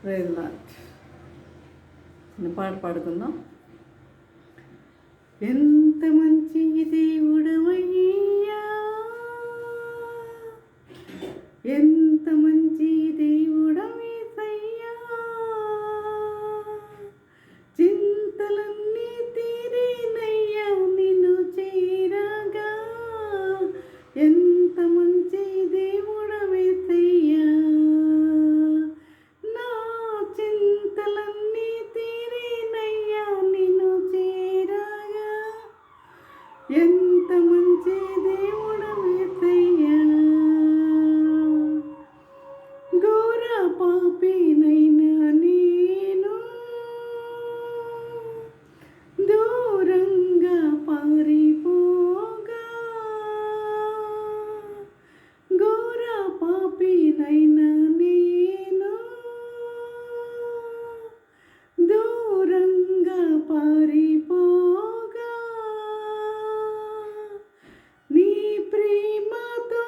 Praise lord. పాట పాడుకుందాం. ఎంత మంచి దేవుడవయ్యా, ఎంత మంచి దేవుడవేసయ్యా, చింతలన్నీ తీరేనయ్యా నిన్ను చేరగా. ఎంత మంచి దేవుడవేసయ్యా, నా చింతలన్నీ తీరేనయ్యా నిన్ను చేరగా. ఎంత మంచి దేవుడవేసయ్యా, ఘోర పాపినైనా నేను దూరంగా పారిపోగా, ఘోర పాపినైనా నేను దూరంగా పారిపోగా, నీ ప్రేమతో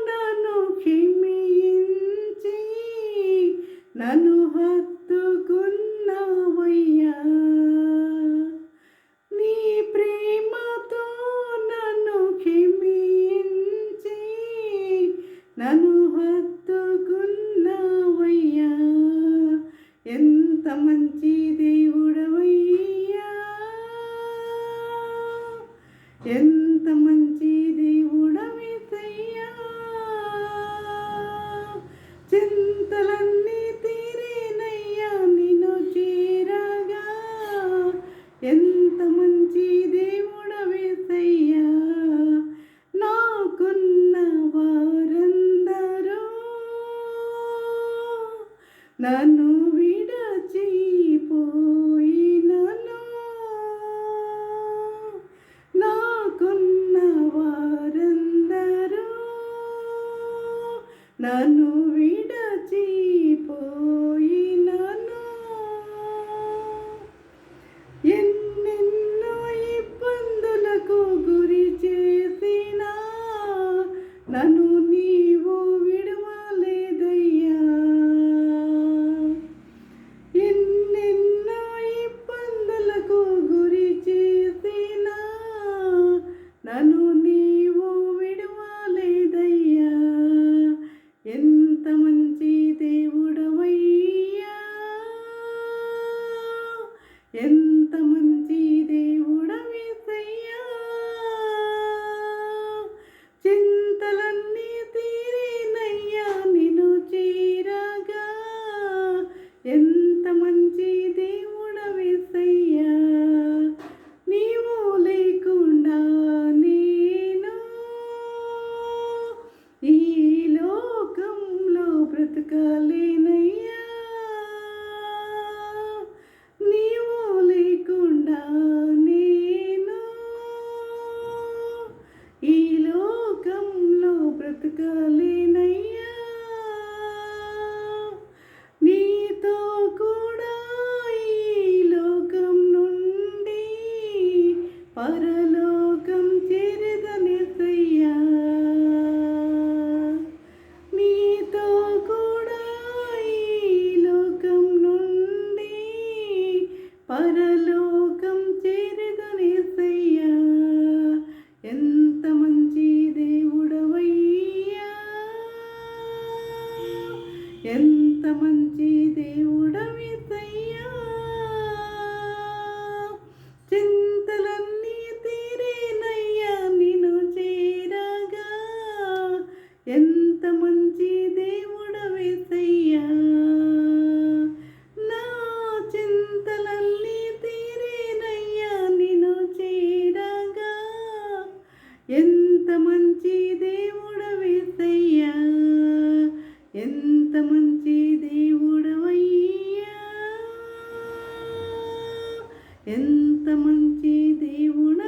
నన్ను క్షమించి నన్ను హత్తుకున్నావయ్యా. నీ ప్రేమతో నన్ను క్షమించి నన్ను హత్తుకున్నావయ్యా. ఎంత మంచి దేవుడవయ్యా, ఎంత మంచి దేవుడవేసయ్యా, చింతలన్నీ తీరేనయ్యా నిన్ను చేరగా. ఎంత మంచి దేవుడవేసయ్యా, నాకున్న వారందరూ నన్ను విడచిపోయినను, నాకున్న వారందరూ నన్ను విడచిపోయినను, ఎన్నెన్నో ఇబ్బందులకు గురి చేసినా నన్ను నీవు విడవలేదయ్యా. ఎన్నెన్నో ఇబ్బందులకు గురి చేసినా నన్ను నీవు విడవలేదయ్యా. ఎంత మంచి దేవుడవయ్యా, ఎంత మంచి దేవుడవేసయ్యా, చింతలన్నీ తీరేనయ్యా నిన్ను చేరగా. ఎంత మంచి దేవుడవేసయ్యా, నీవు లేకుండా నేను ఈ లోకంలో బ్రతకలేనయ్యా. నీవు లేకుండా నేను ఈ లోకంలో బ్రతకలేనయ్యా. నీతో కూడా ఈ లోకం నుండి పరలోకం చేరదనేసయ్యా. నీతో కూడా ఈ లోకం నుండి పరలోకం చేరదనేసయ్యా. ఎంత మంచి దేవుడవయ్యా, ఎంత మంచి దేవుడవేసయ్యా, చింతలన్నీ తీరేనయ్యా నిన్ను చేరగా. ఎంత మంచి దేవుడవేసయ్యా, నా చింతలన్నీ తీరేనయ్యా నిన్ను చేరగా. ఎంత మంచి దేవుడవేసయ్యా, ఎంత మంచి దేవుడవయ్యా, ఎంత మంచి దేవుడ